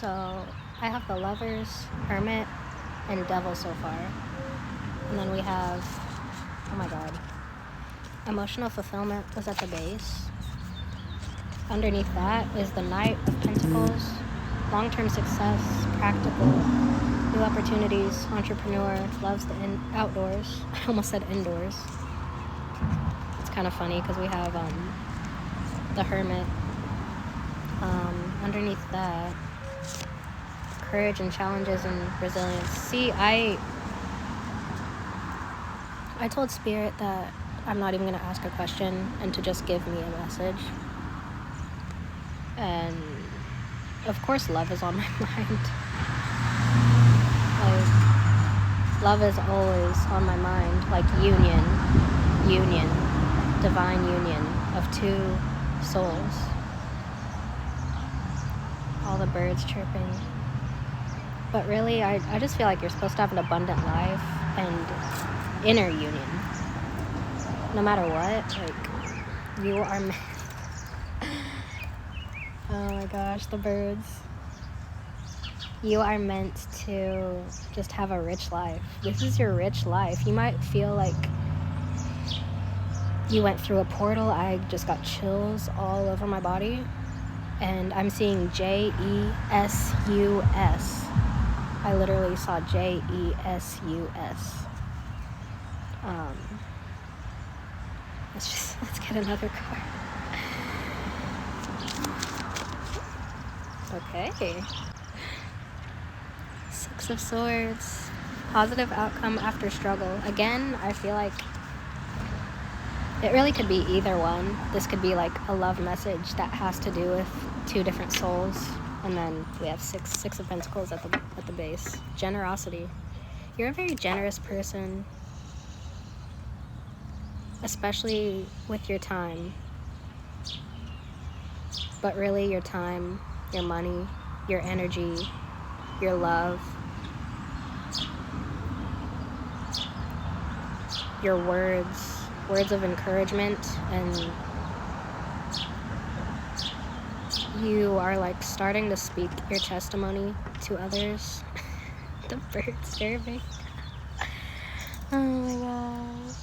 So I have the Lovers, Hermit, and Devil so far. And then we have, oh my god, Emotional Fulfillment was at the base. Underneath that is the Knight of Pentacles, long-term success, practical, new opportunities, entrepreneur, loves the outdoors. I almost said indoors. It's kind of funny because we have the Hermit. Underneath that, courage and challenges and resilience. See, I told Spirit that I'm not even going to ask a question and to just give me a message. And of course love is on my mind. Like, love is always on my mind. Like union, divine union of two souls. All the birds chirping. But really, I just feel like you're supposed to have an abundant life and inner union. No matter what, like, you are meant. Oh my gosh, the birds. You are meant to just have a rich life. This is your rich life. You might feel like you went through a portal. I just got chills all over my body. And I'm seeing JESUS. I literally saw JESUS. Let's get another card. Okay. Six of Swords. Positive outcome after struggle. Again, I feel like it really could be either one. This could be like a love message that has to do with two different souls. And then we have six of Pentacles at the base. Generosity. You're a very generous person, especially with your time. But really, your time, your money, your energy, your love, your words of encouragement, and you are like starting to speak your testimony to others. The birds chirping. Oh my gosh.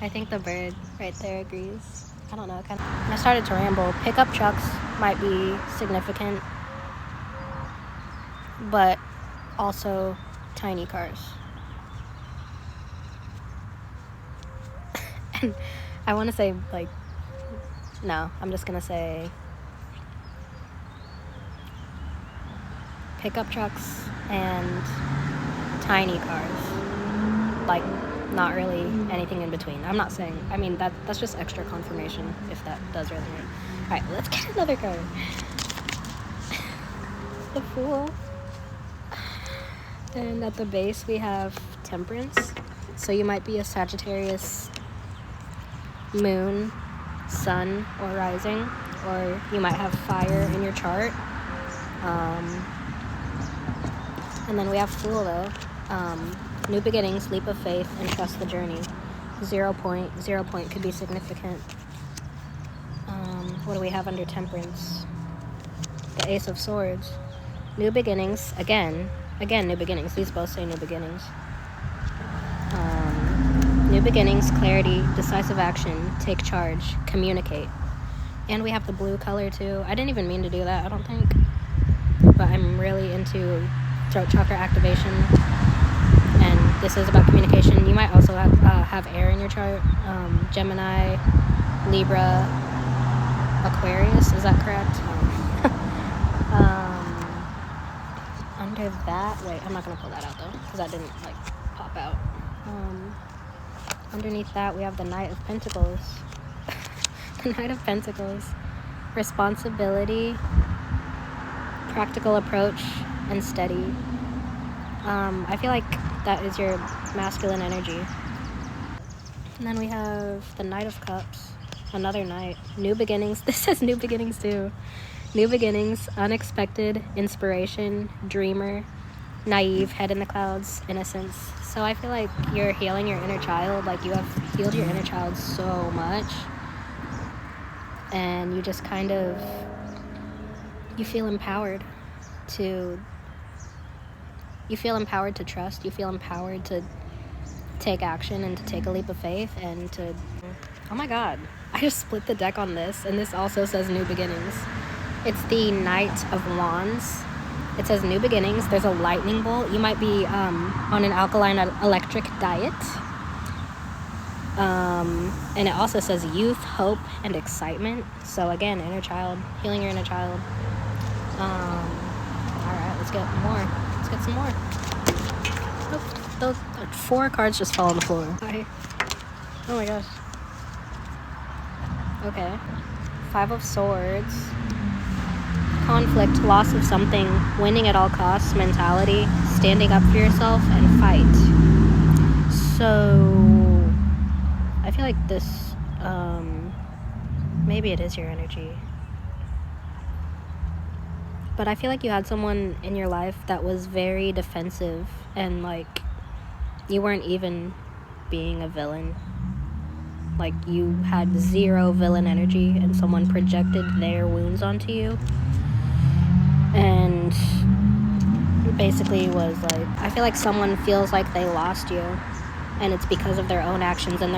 I think the bird right there agrees. I don't know, I started to ramble. Pickup trucks might be significant, but also tiny cars. And I want to say, like, no, I'm just gonna say pickup trucks and tiny cars. Like, not really anything in between. I'm not saying, I mean, that's just extra confirmation if that does resonate. Alright, let's get another card. The Fool. And at the base we have Temperance. So you might be a Sagittarius moon, sun, or rising, or you might have fire in your chart. And then we have Fool though. New beginnings, leap of faith, and trust the journey. 0 point could be significant. What do we have under Temperance? The Ace of Swords. New beginnings, again new beginnings. These both say new beginnings. New beginnings, clarity, decisive action, take charge, communicate. And we have the blue color too. I didn't even mean to do that, I don't think. But I'm really into throat chakra activation. And this is about communication. You might also have air in your chart. Gemini, Libra, Aquarius, is that correct? Under that, wait, I'm not going to pull that out though, because that didn't like pop out. Underneath that, we have the Knight of Pentacles. The Knight of Pentacles. Responsibility, practical approach, and steady. I feel like that is your masculine energy. And then we have the Knight of Cups. Another knight. New beginnings. This says new beginnings too. New beginnings, unexpected, inspiration, dreamer, naive, head in the clouds, innocence. So I feel like you're healing your inner child. Like, you have healed your inner child so much. and you just kind of, you feel empowered to trust, you feel empowered to take action and to take a leap of faith and to, oh my god, I just split the deck on this, and this also says new beginnings. It's the Knight of Wands. It says new beginnings. There's a lightning bolt. You might be on an alkaline electric diet. And it also says youth, hope, and excitement. So again, inner child, healing your inner child. Alright, let's get more. Let's get some more. Oh, those 4 cards just fell on the floor. Hi. Oh my gosh. Okay. 5 of Swords. Conflict, loss of something, winning at all costs mentality, standing up for yourself, and fight. So, I feel like this, maybe it is your energy. But I feel like you had someone in your life that was very defensive, and like, you weren't even being a villain. Like, you had 0 villain energy, and someone projected their wounds onto you. And basically was like, I feel like someone feels like they lost you, and it's because of their own actions and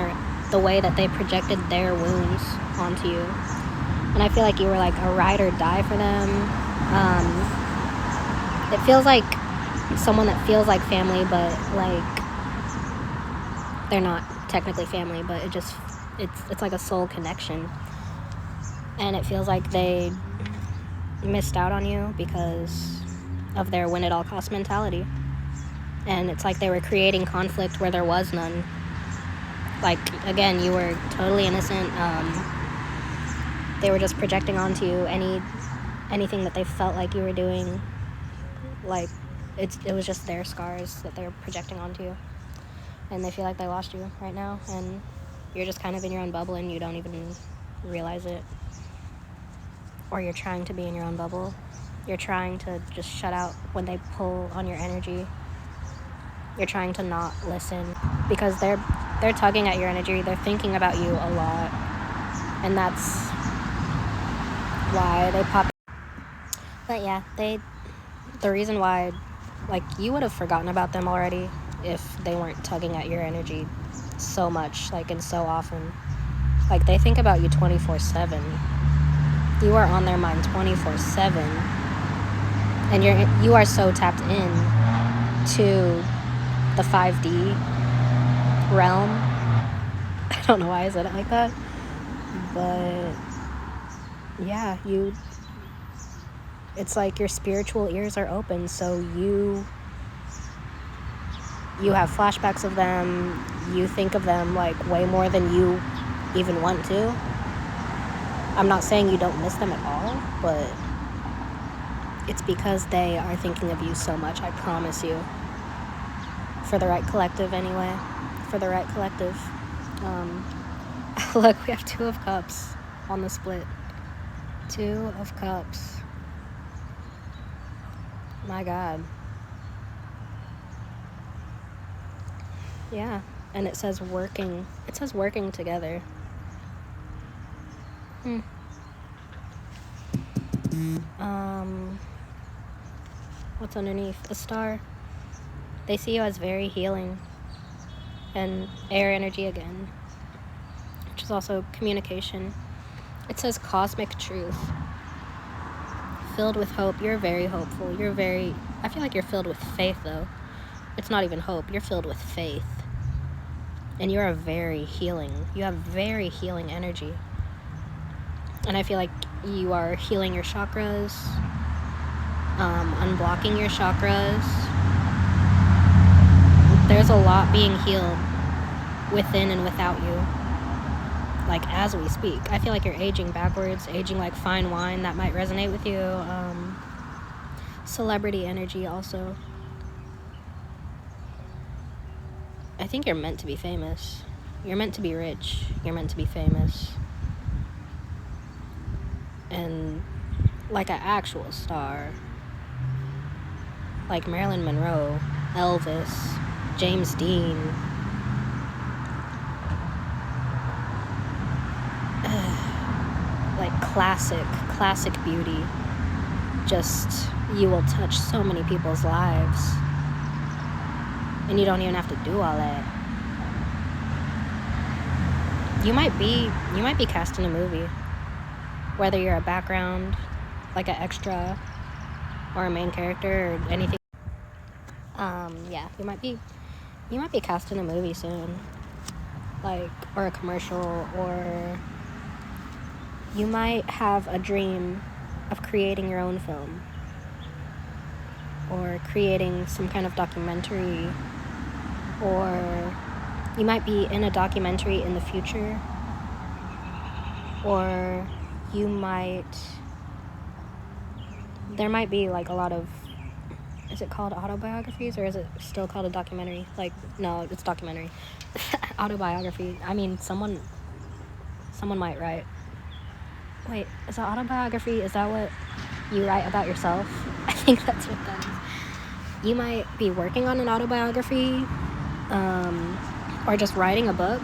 the way that they projected their wounds onto you. And I feel like you were like a ride or die for them. It feels like someone that feels like family, but like they're not technically family, but it's like a soul connection. And it feels like they missed out on you because of their win at all cost mentality. And it's like they were creating conflict where there was none. Like, again, you were totally innocent. They were just projecting onto you anything that they felt like you were doing. Like, it was just their scars that they're projecting onto you. And they feel like they lost you right now, and you're just kind of in your own bubble and you don't even realize it. Or you're trying to be in your own bubble. You're trying to just shut out when they pull on your energy. You're trying to not listen because they're tugging at your energy. They're thinking about you a lot, and that's why they pop. But yeah, the reason why, like, you would have forgotten about them already if they weren't tugging at your energy so much, like, and so often. Like, they think about you 24/7. You are on their mind 24/7, and you are so tapped in to the 5D realm. I don't know why I said it like that, but yeah, it's like your spiritual ears are open, so you have flashbacks of them. You think of them like way more than you even want to. I'm not saying you don't miss them at all, but it's because they are thinking of you so much, I promise you. For the right collective, anyway. For the right collective. Look, we have 2 of Cups on the split. 2 of Cups. My God. Yeah, and it says working. It says working together. What's underneath? A star. They see you as very healing. And air energy again, which is also communication. It says cosmic truth. Filled with hope. You're very hopeful. I feel like you're filled with faith, though. It's not even hope. You're filled with faith. And you have very healing energy. And I feel like you are healing your chakras, unblocking your chakras. There's a lot being healed within and without you. Like, as we speak. I feel like you're aging backwards, aging like fine wine. That might resonate with you. Celebrity energy also. I think you're meant to be famous. You're meant to be rich. You're meant to be famous. And like an actual star. Like Marilyn Monroe, Elvis, James Dean. Like, classic beauty. Just, you will touch so many people's lives, and you don't even have to do all that. You might be cast in a movie, whether you're a background, like an extra, or a main character, or anything. Yeah, you might be cast in a movie soon, like, or a commercial, or you might have a dream of creating your own film, or creating some kind of documentary, or you might be in a documentary in the future, or there might be like a lot of, is it called autobiographies, or is it still called a documentary? Like, no, it's documentary. Autobiography. I mean, someone might write. Wait, is it autobiography? Is that what you write about yourself? I think that's what that is. You might be working on an autobiography, or just writing a book,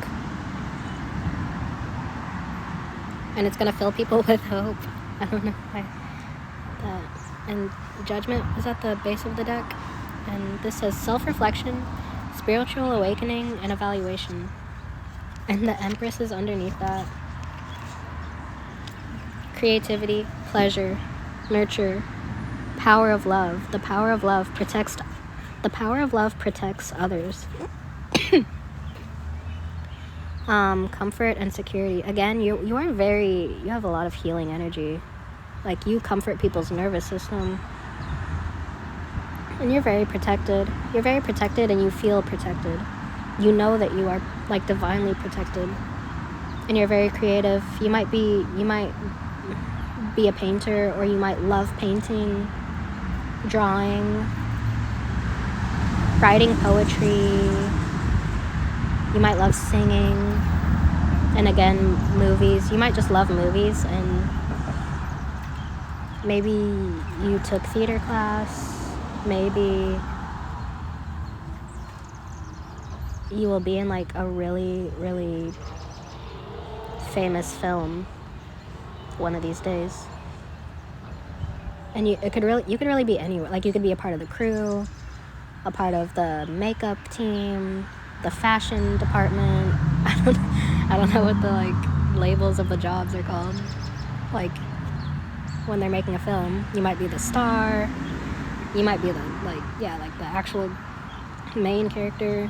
and it's gonna fill people with hope. I don't know why. And Judgment is at the base of the deck, and this says self-reflection, spiritual awakening, and evaluation, and the Empress is underneath that. Creativity, pleasure, nurture, power of love. The power of love protects others. Comfort and security. Again, you have a lot of healing energy. Like, you comfort people's nervous system. And you're very protected. You're very protected, and you feel protected. You know that you are, like, divinely protected. And you're very creative. You might be a painter, or you might love painting, drawing, writing poetry. You might love singing. And again, movies. You might just love movies, and maybe you took theater class. Maybe you will be in like a really, really famous film one of these days. And you could really be anywhere. Like, you could be a part of the crew, a part of the makeup team, the fashion department. I don't know what the like labels of the jobs are called. Like, when they're making a film, you might be the star. You might be the the actual main character.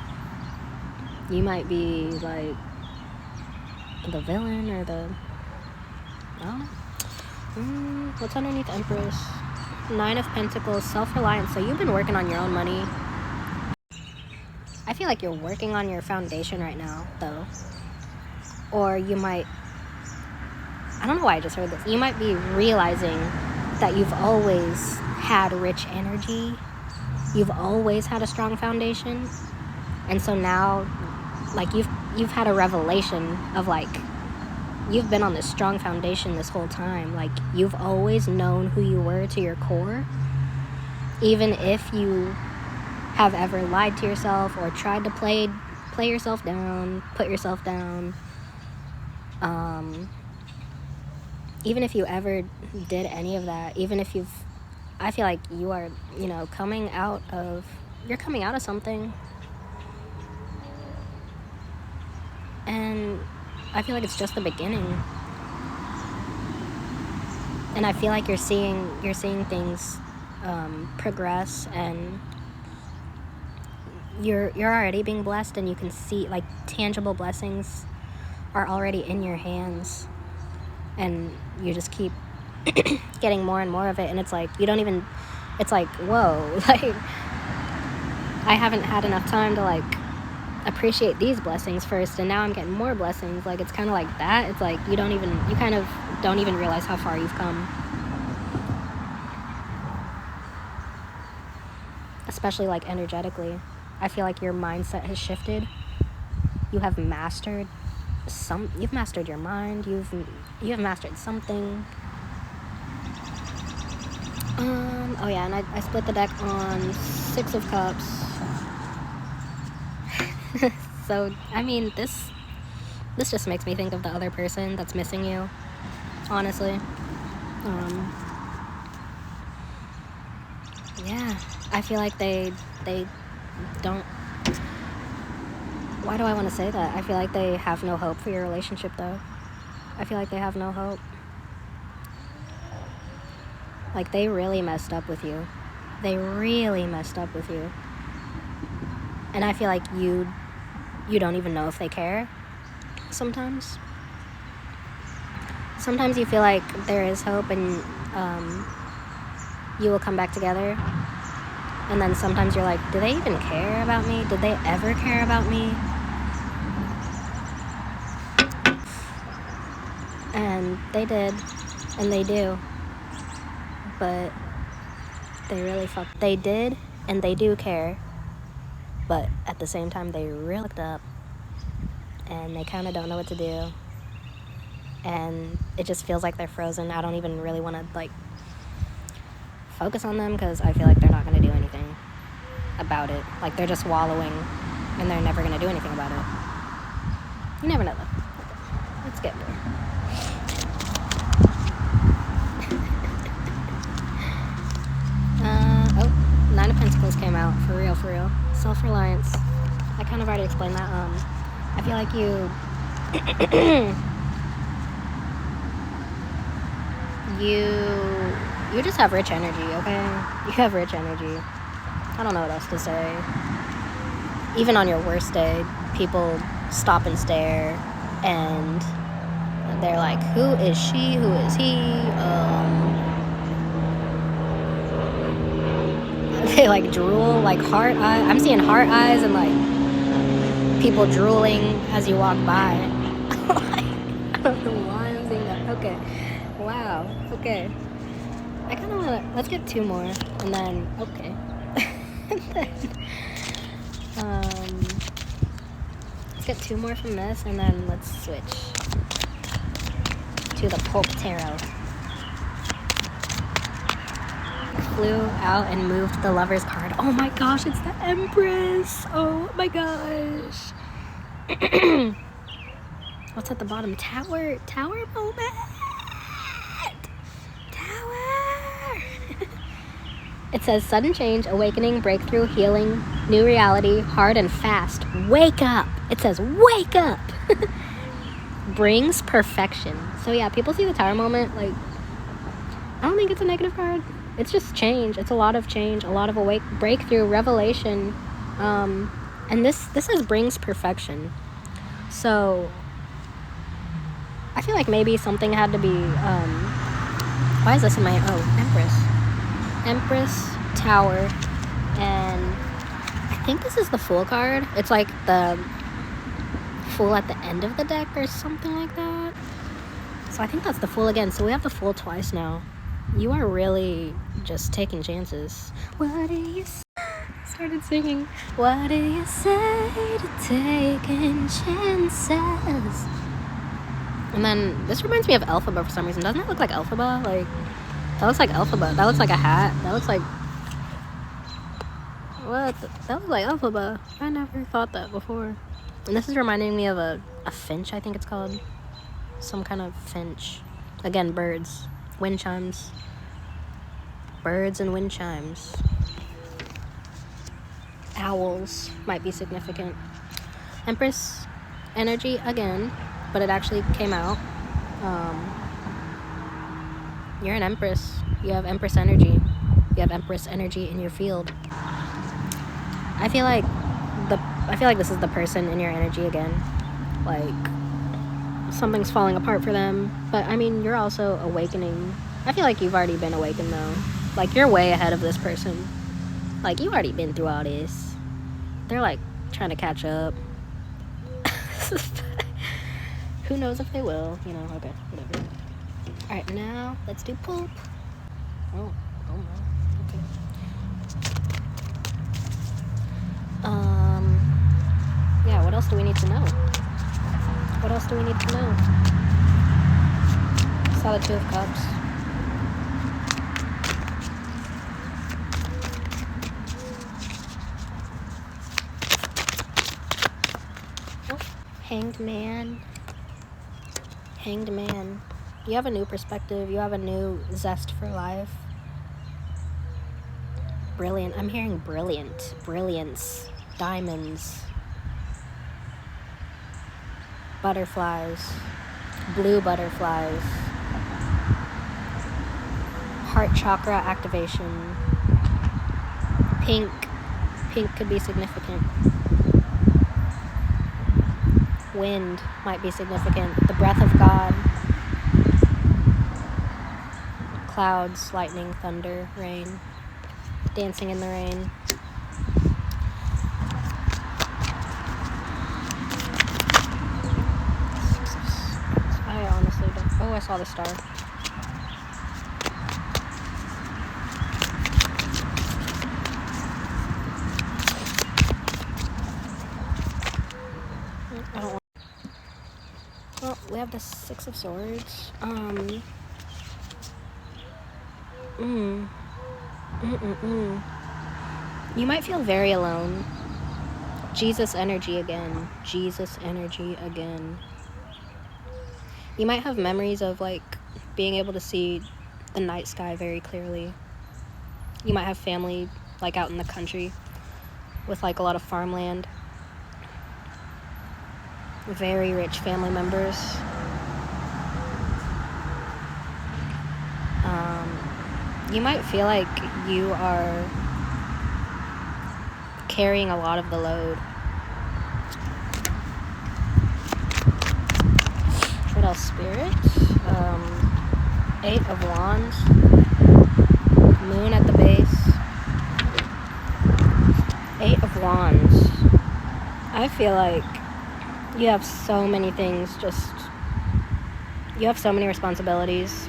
You might be like the villain, or the, I don't know. What's underneath Empress? 9 of Pentacles, self-reliance. So you've been working on your own money. I feel like you're working on your foundation right now, though. Or you might, I don't know why I just heard this. You might be realizing that you've always had rich energy. You've always had a strong foundation. And so now, like, you've had a revelation of, like, you've been on this strong foundation this whole time. Like, you've always known who you were to your core. Even if you have ever lied to yourself or tried to play yourself down, put yourself down. Even if you ever did any of that, even if I feel like you are, coming out of something. And I feel like it's just the beginning. And I feel like you're seeing things progress, and you're already being blessed, and you can see, like, tangible blessings are already in your hands, and you just keep getting more and more of it. And it's like, it's like, whoa, like, I haven't had enough time to, like, appreciate these blessings first, and now I'm getting more blessings. Like, it's kind of like that. It's like you kind of don't even realize how far you've come. Especially, like, energetically. I feel like your mindset has shifted. You have mastered you've mastered your mind. You have mastered something. Oh yeah, and I split the deck on 6 of Cups. So, I mean, this just makes me think of the other person that's missing you. honestly. Yeah, I feel like they don't. Why do I want to say that? I feel like they have no hope for your relationship, though. I feel like they have no hope. Like, they really messed up with you. They really messed up with you. And I feel like you don't even know if they care sometimes. Sometimes you feel like there is hope and you will come back together. And then sometimes you're like, do they even care about me? Did they ever care about me? And they did, and they do, but they really fucked. They did, and they do care, but at the same time, they really fucked up, and they kind of don't know what to do, and it just feels like they're frozen. I don't even really want to, like, focus on them, because I feel like they're not going to do anything about it. Like, they're just wallowing, and they're never going to do anything about it. You never know, though. Okay. Let's get there. Nine of Pentacles came out, for real. Self-reliance. I kind of already explained that. I feel like you you just have rich energy, okay? You have rich energy. I don't know what else to say. Even on your worst day, people stop and stare, and they're like, who is she? Who is he? They like drool, like heart eye. I'm seeing heart eyes and like people drooling as you walk by. I don't know why I'm seeing that. Okay. Wow. Okay. I kind of want to. Let's get two more, and then okay. And then, let's get two more from this, and then let's switch to the Pulp Tarot. Flew out and moved the Lover's card. Oh my gosh, it's the Empress. Oh my gosh. What's at the bottom? Tower moment. Tower. It says sudden change, awakening, breakthrough, healing, new reality, hard and fast. Wake up. It says wake up. Brings perfection. So yeah, people see the Tower moment, like, I don't think it's a negative card. It's just change. It's a lot of change, a lot of breakthrough, revelation. And this says brings perfection. So I feel like maybe something had to be, why is this in my, Empress, Tower, and I think this is the Fool card. It's like the Fool at the end of the deck or something like that. So I think that's the Fool again. So we have the Fool twice now. You are really just taking chances. What do you say? Started singing. What do you say to taking chances? And then this reminds me of Elphaba for some reason. Doesn't it look like Elphaba? Like, that looks like Elphaba. That looks like a hat. That looks like... What? That looks like Elphaba. I never thought that before. And this is reminding me of a finch, I think it's called. Some kind of finch. Again, birds. Wind chimes. Birds and wind chimes. Owls might be significant. Empress energy again, but it actually came out. You're an Empress. You have Empress energy. You have Empress energy in your field. I feel like this is the person in your energy again. Like, something's falling apart for them, but I mean, you're also awakening. I feel like you've already been awakened though. Like, you're way ahead of this person. Like, you've already been through all this. They're like trying to catch up. Who knows if they will, you know. Okay, whatever. All right, now let's do Pulp. Oh my. Okay. Yeah, what else do we need to know? What else do we need to know? Saw the Two of Cups. Oh, Hanged Man. Hanged Man. You have a new perspective. You have a new zest for life. Brilliant. I'm hearing brilliant. Brilliance. Diamonds. Butterflies. Blue butterflies. Heart chakra activation. Pink. Pink could be significant. Wind might be significant. The breath of God. Clouds, lightning, thunder, rain. Dancing in the rain. I honestly don't. Oh, I saw the star. I don't want. Well, we have the Six of Swords. You might feel very alone. Jesus energy again. Jesus energy again. You might have memories of like being able to see the night sky very clearly. You might have family like out in the country with like a lot of farmland. Very rich family members. You might feel like you are carrying a lot of the load. What else? Spirit. 8 of Wands. Moon at the base. 8 of Wands. I feel like you have so many things, you have so many responsibilities,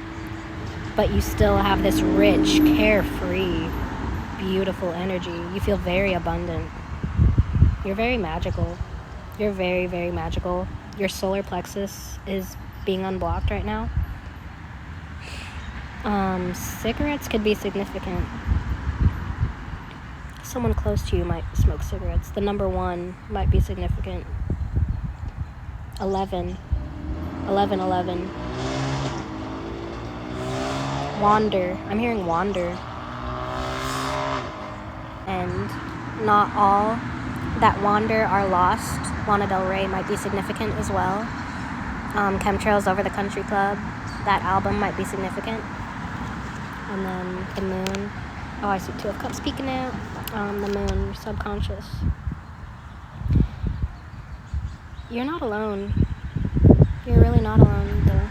but you still have this rich, carefree, beautiful energy. You feel very abundant. You're very magical. You're very, very magical. Your solar plexus is being unblocked right now. Cigarettes could be significant. Someone close to you might smoke cigarettes. The number 1 might be significant. 11. 11, 11. Wander. I'm hearing wander. And not all that wander are lost. Lana Del Rey might be significant as well. Chemtrails Over the Country Club. That album might be significant. And then the moon. Oh, I see 2 of Cups peeking out. The moon, your subconscious. You're not alone. You're really not alone, though.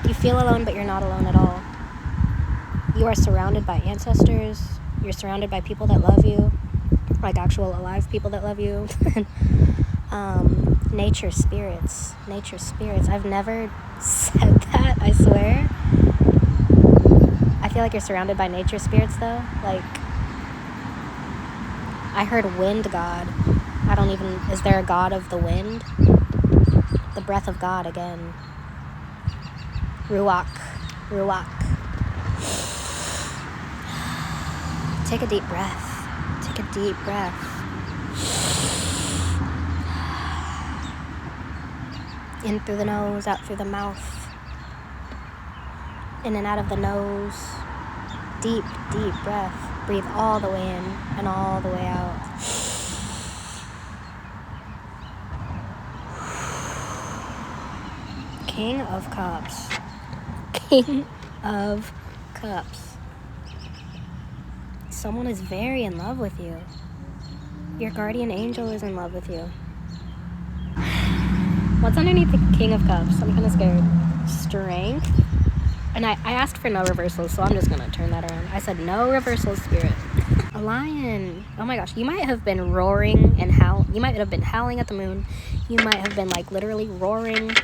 You feel alone, but you're not alone at all. You are surrounded by ancestors. You're surrounded by people that love you. Like actual alive people that love you. Nature spirits. Nature spirits. I've never said that, I swear. I feel like you're surrounded by nature spirits, though. Like, I heard wind god. Is there a god of the wind? The breath of God again. Ruach. Ruach. Take a deep breath. Take a deep breath. In through the nose, out through the mouth. In and out of the nose. Deep, deep breath. Breathe all the way in and all the way out. King of Cups. King of Cups. Someone is very in love with you. Your guardian angel is in love with you. What's underneath the King of Cups? I'm kind of scared. Strength. And I asked for no reversals, so I'm just going to turn that around. I said no reversals, spirit. A lion. Oh my gosh. You might have been roaring and you might have been howling at the moon. You might have been like literally roaring.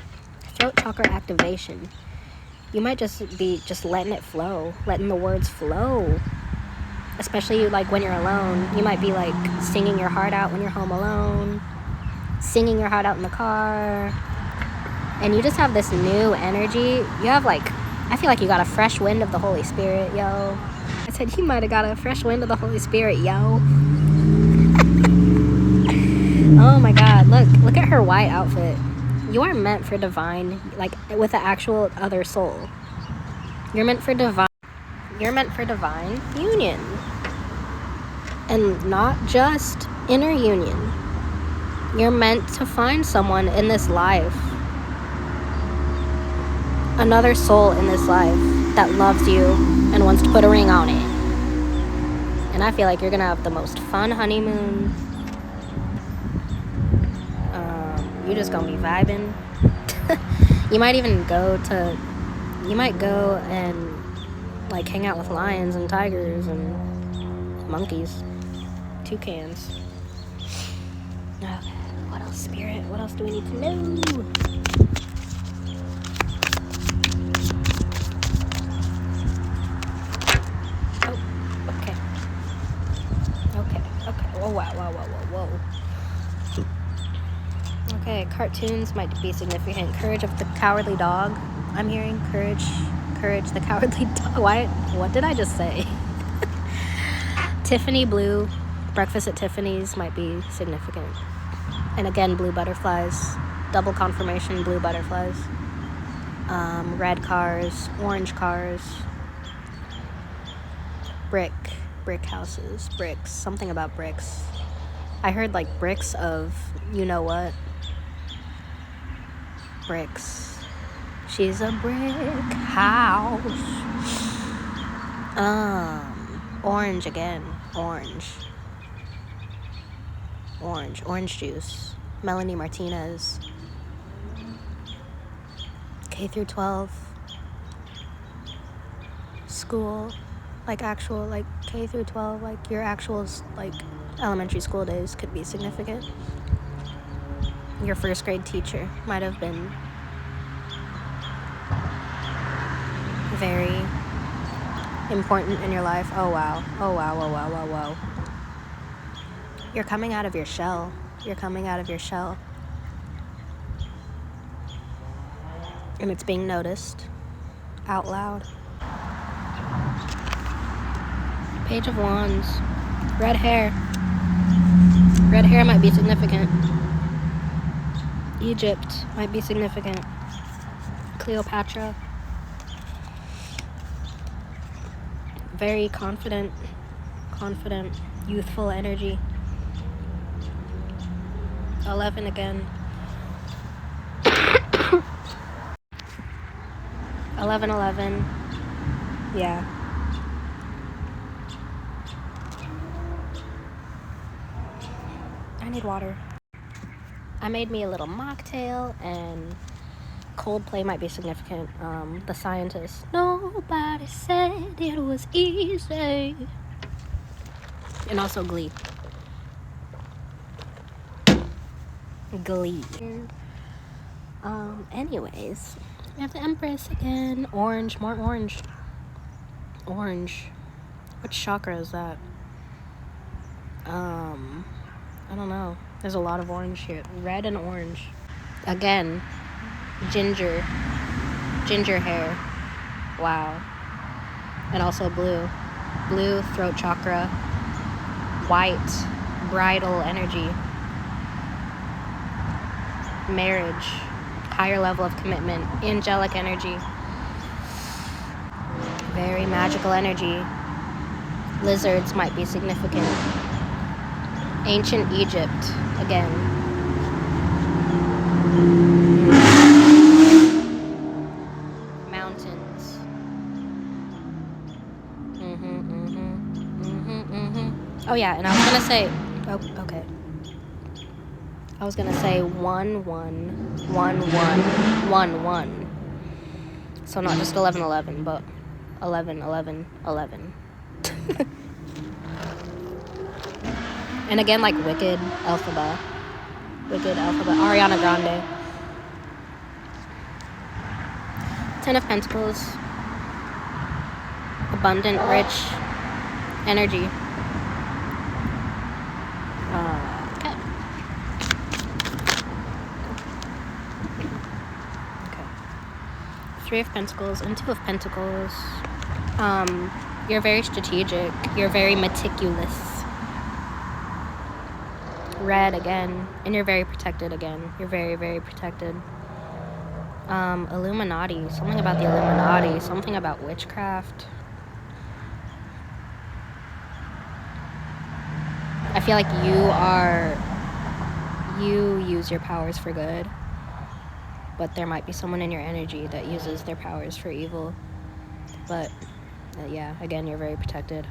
Throat chakra activation. You might just be letting it flow. Letting the words flow. Especially like when you're alone. You might be like singing your heart out when you're home alone. Singing your heart out in the car. And you just have this new energy. You have like, I feel like you got a fresh wind of the Holy Spirit, yo. I said you might have got a fresh wind of the Holy Spirit, yo. Oh my God, look at her white outfit. You are meant for divine, like with the actual other soul. You're meant for divine union. And not just inner union. You're meant to find someone in this life, another soul in this life that loves you and wants to put a ring on it. And I feel like you're gonna have the most fun honeymoon. You're just gonna be vibing. You might go and like hang out with lions and tigers and monkeys, toucans. Okay, what else, Spirit? What else do we need to know? Okay. Oh, whoa. Okay, cartoons might be significant. Courage of the Cowardly Dog. I'm hearing Courage the Cowardly Dog. What did I just say? Tiffany Blue, Breakfast at Tiffany's might be significant. And again, blue butterflies. Double confirmation, blue butterflies. Red cars, orange cars. Brick houses, bricks. Something about bricks. I heard like bricks of, you know what? Bricks. She's a brick house. Orange again. Orange juice. Melanie Martinez. K through 12. School. Like actual, like K through 12, like your actual, like elementary school days could be significant. Your first grade teacher might have been very important in your life. Oh wow. You're coming out of your shell. And it's being noticed out loud. Page of Wands. Red hair might be significant. Egypt might be significant. Cleopatra. Very confident, youthful energy. 11 again. 11. Yeah. I need water. I made me a little mocktail, and Coldplay might be significant. The Scientist. Nobody said it was easy. And also Glee. Anyways, we have the Empress again. Orange, more orange. Which chakra is that? I don't know. There's a lot of orange here. Red and orange. Again, ginger hair. Wow. And also blue. Blue, throat chakra. White, bridal energy. Marriage, higher level of commitment. Angelic energy. Very magical energy. Lizards might be significant. Ancient Egypt, again. Mountains. Oh yeah, and I was gonna say, okay. I was gonna say 1, 1, 1, 1, 1, 1. So not just 11, but 11. And again, like Wicked Alphaba, Ariana Grande. 10 of Pentacles. Abundant, rich energy. Okay. 3 of Pentacles and 2 of Pentacles. You're very strategic. You're very meticulous. Red again. And you're very protected again. You're very, very protected. Illuminati. Something about the Illuminati. Something about witchcraft. I feel like you use your powers for good, but there might be someone in your energy that uses their powers for evil. But yeah, again, you're very protected.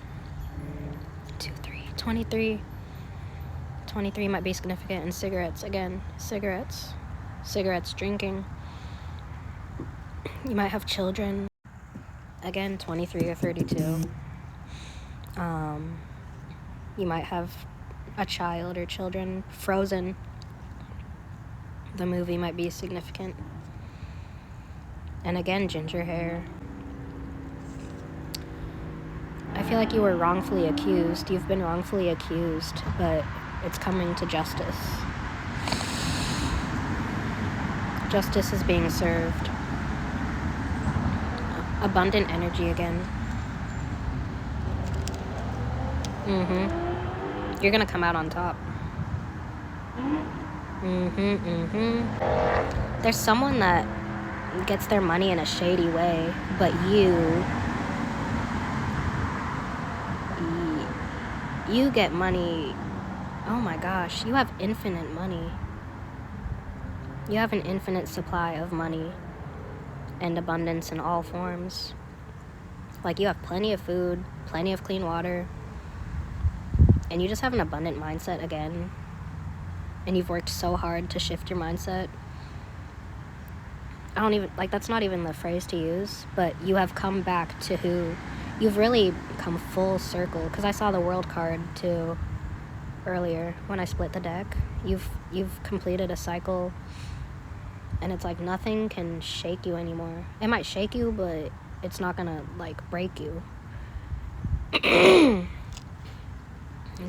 23. 23 might be significant. And cigarettes, again, cigarettes, drinking. You might have children. Again, 23 or 32. You might have a child or children. Frozen, the movie, might be significant. And again, ginger hair. I feel like you were wrongfully accused. You've been wrongfully accused, but it's coming to justice. Justice is being served. Abundant energy again. You're gonna come out on top. There's someone that gets their money in a shady way, but you get money. Oh my gosh, you have infinite money. You have an infinite supply of money and abundance in all forms. Like, you have plenty of food, plenty of clean water, and you just have an abundant mindset again. And you've worked so hard to shift your mindset. I don't even, like, that's not even the phrase to use, but you have come back to who, you've really come full circle. Because I saw the world card too earlier when I split the deck. You've completed a cycle, and it's like nothing can shake you anymore. It might shake you, but it's not gonna, like, break you.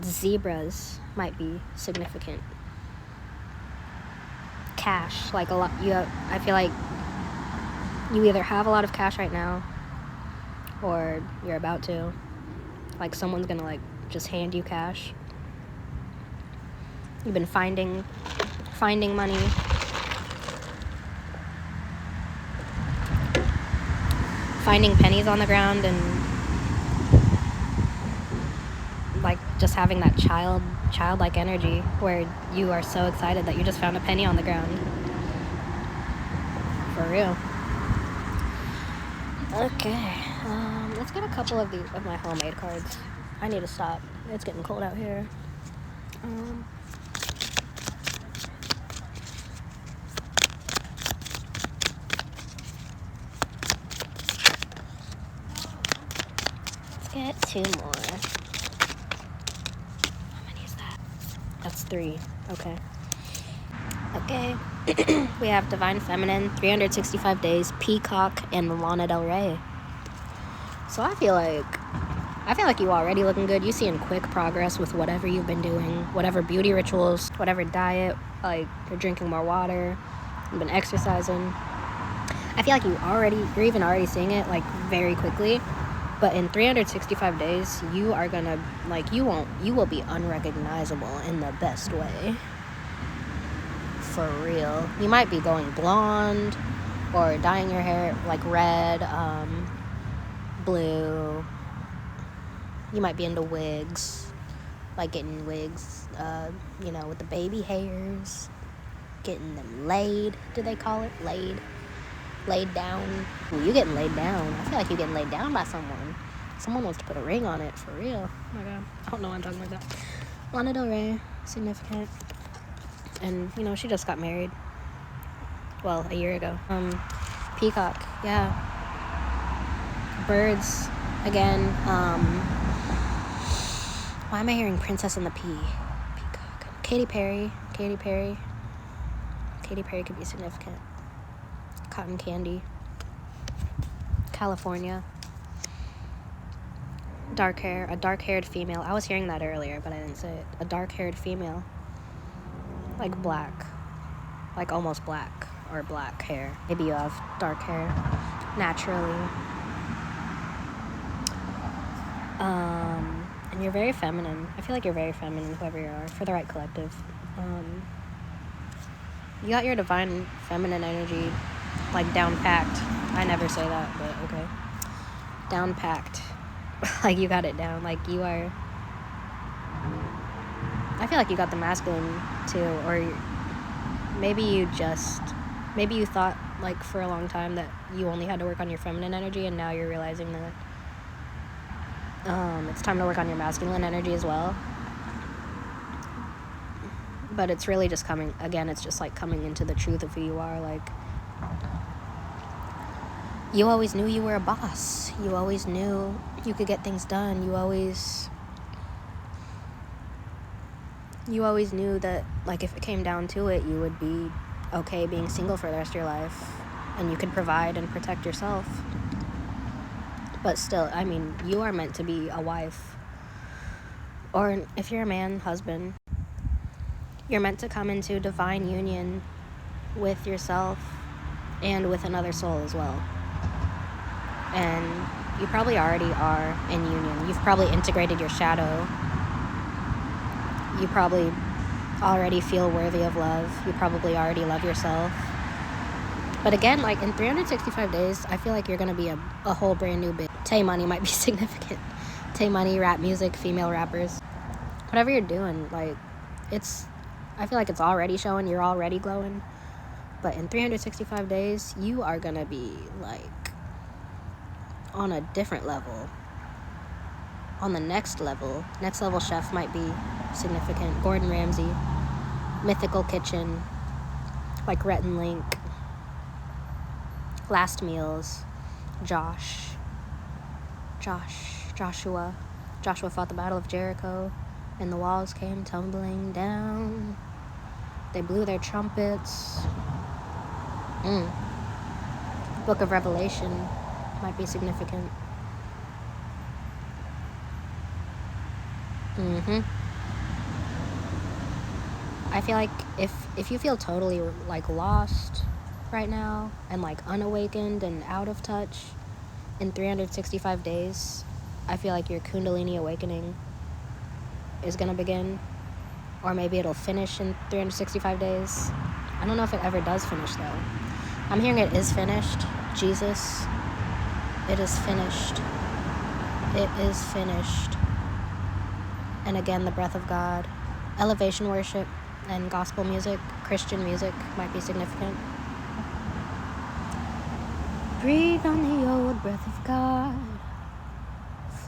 Zebras might be significant. Cash, like a lot. I feel like you either have a lot of cash right now, or you're about to. Like, someone's gonna, like, just hand you cash. You've been finding money. Finding pennies on the ground, and like just having that childlike energy where you are so excited that you just found a penny on the ground. For real. Okay, let's get a couple of my homemade cards. I need to stop. It's getting cold out here. Let's get 2 more. How many is that? That's 3. Okay. We have Divine Feminine, 365 Days, Peacock, and Lana Del Rey. So I feel like you already looking good. You seeing quick progress with whatever you've been doing, whatever beauty rituals, whatever diet, like you're drinking more water, you've been exercising. I feel like you're even already seeing it, like, very quickly. But in 365 days, you are gonna, like, you will be unrecognizable in the best way. For real. You might be going blonde or dyeing your hair, like, red, blue. You might be into wigs, like getting wigs, with the baby hairs, getting them laid. Do they call it laid down? Ooh, you getting laid down. I feel like you're getting laid down by someone. Someone wants to put a ring on it, for real. Oh my god, I don't know why I'm talking like that. Lana Del Rey, significant. And, she just got married. Well, a year ago. Peacock, yeah. Birds, again. Why am I hearing Princess and the Pea? Peacock. Katy Perry could be significant. Cotton candy. California. Dark hair. A dark-haired female. I was hearing that earlier, but I didn't say it. A dark-haired female. Like black. Like almost black. Or black hair. Maybe you have dark hair. Naturally. And you're very feminine. I feel like you're very feminine, whoever you are, for the right collective. You got your divine feminine energy like down packed. I never say that, but okay. Down packed. Like you got it down. Like you are. I feel like you got the masculine too, or maybe you thought like for a long time that you only had to work on your feminine energy, and now you're realizing that it's time to work on your masculine energy as well. But it's really just it's just like coming into the truth of who you are. Like, you always knew you were a boss. You always knew you could get things done. You always knew that, like, if it came down to it, you would be okay being single for the rest of your life, and you could provide and protect yourself. But still, I mean, you are meant to be a wife, or if you're a man, husband. You're meant to come into divine union with yourself and with another soul as well. And you probably already are in union. You've probably integrated your shadow. You probably already feel worthy of love. You probably already love yourself. But again, like in 365 days, I feel like you're going to be a whole brand new bitch. Tay money might be significant. Tay money, rap music, female rappers. Whatever you're doing, like, I feel like it's already showing. You're already glowing. But in 365 days, you are going to be, like, on a different level. On the next level. Next level chef might be significant. Gordon Ramsay. Mythical Kitchen. Like Rhett and Link. Last Meals. Joshua. Joshua fought the Battle of Jericho, and the walls came tumbling down. They blew their trumpets. Book of Revelation might be significant. I feel like if you feel totally like lost right now and like unawakened and out of touch in 365 days, I feel like your Kundalini awakening is gonna begin, or maybe it'll finish in 365 days. I don't know if it ever does finish though. I'm hearing it is finished. Jesus, it is finished. It is finished. And again, the breath of God. Elevation worship and gospel music, Christian music might be significant. Breathe on the old breath of God.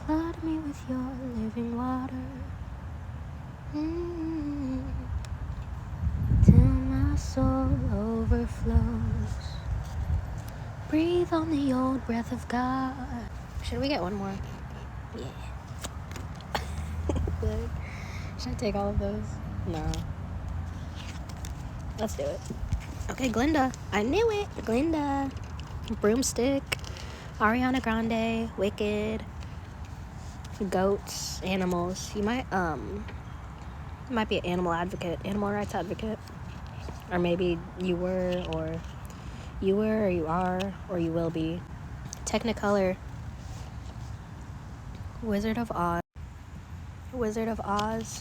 Flood me with your living water. Till my soul overflows. Breathe on the old breath of God. Should we get one more? Yeah. Should I take all of those? No. Let's do it. Okay, Glinda. I knew it. Glinda. Broomstick. Ariana Grande. Wicked. Goats. Animals. You might be an animal advocate. Animal rights advocate. Or maybe you were, or you are, or you will be. Technicolor. Wizard of Oz.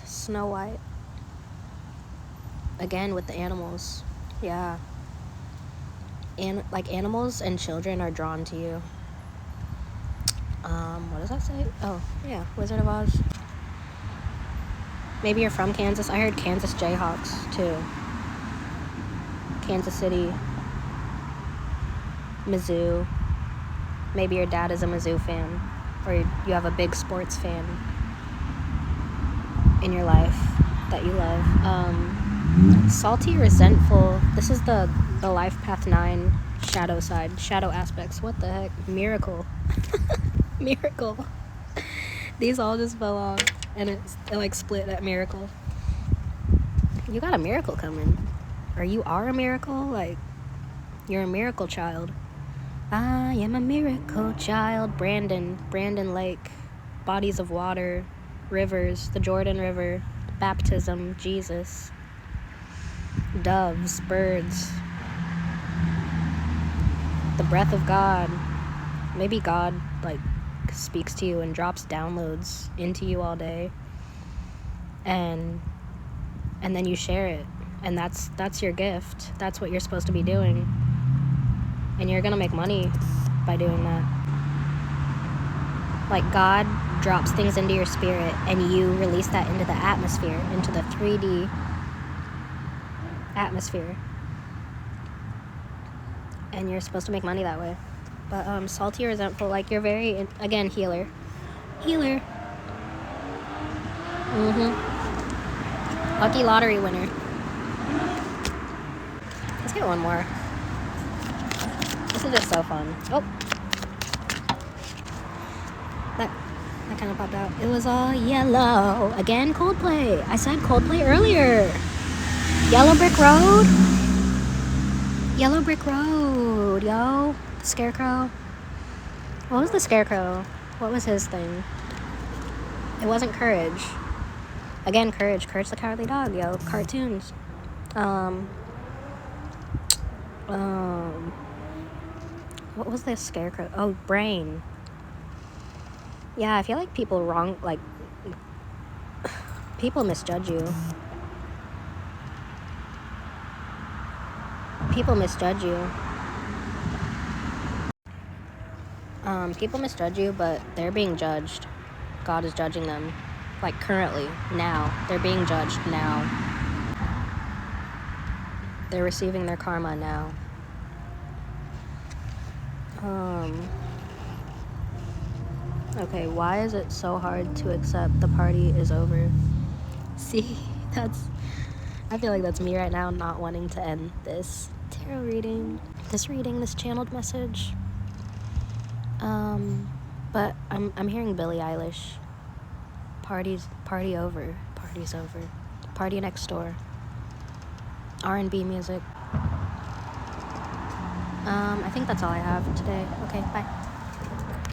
Snow White. Again with the animals. Yeah. And like animals and children are drawn to you. What does that say? Oh, yeah, Wizard of Oz. Maybe you're from Kansas. I heard Kansas Jayhawks too. Kansas City. Mizzou. Maybe your dad is a Mizzou fan, or you have a big sports fan in your life that you love. Salty, resentful. This is the Life Path 9 shadow side, shadow aspects. What the heck? Miracle. Miracle. These all just fell off, and it like split at Miracle. You got a miracle coming, or you are a miracle. Like, you're a miracle child. I am a miracle child. Brandon Lake, bodies of water, rivers, the Jordan River, baptism, Jesus, doves, birds, the breath of God. Maybe God like speaks to you and drops downloads into you all day, and then you share it, and that's your gift. That's what you're supposed to be doing. And you're gonna make money by doing that. Like, God drops things into your spirit and you release that into the atmosphere, into the 3D atmosphere. And you're supposed to make money that way. But salty or resentful, like, you're very, again, healer. Healer. Lucky lottery winner. Let's get one more. This is just so fun. Oh. That kind of popped out. It was all yellow. Again, Coldplay. I said Coldplay earlier. Yellow Brick Road. Yellow Brick Road, yo. The Scarecrow. What was the Scarecrow? What was his thing? It wasn't Courage. Again, Courage. Courage the Cowardly Dog, yo. Cartoons. What was the Scarecrow? Oh, Brain. Yeah, I feel like people people misjudge you. People misjudge you. People misjudge you, but they're being judged. God is judging them. Like, currently, now. They're being judged now. They're receiving their karma now. Okay, why is it so hard to accept the party is over? See, I feel like that's me right now, not wanting to end this tarot reading, this channeled message. But I'm hearing Billie Eilish. Party over. Party's over. Party next door. R&B music. I think that's all I have today. Okay, bye.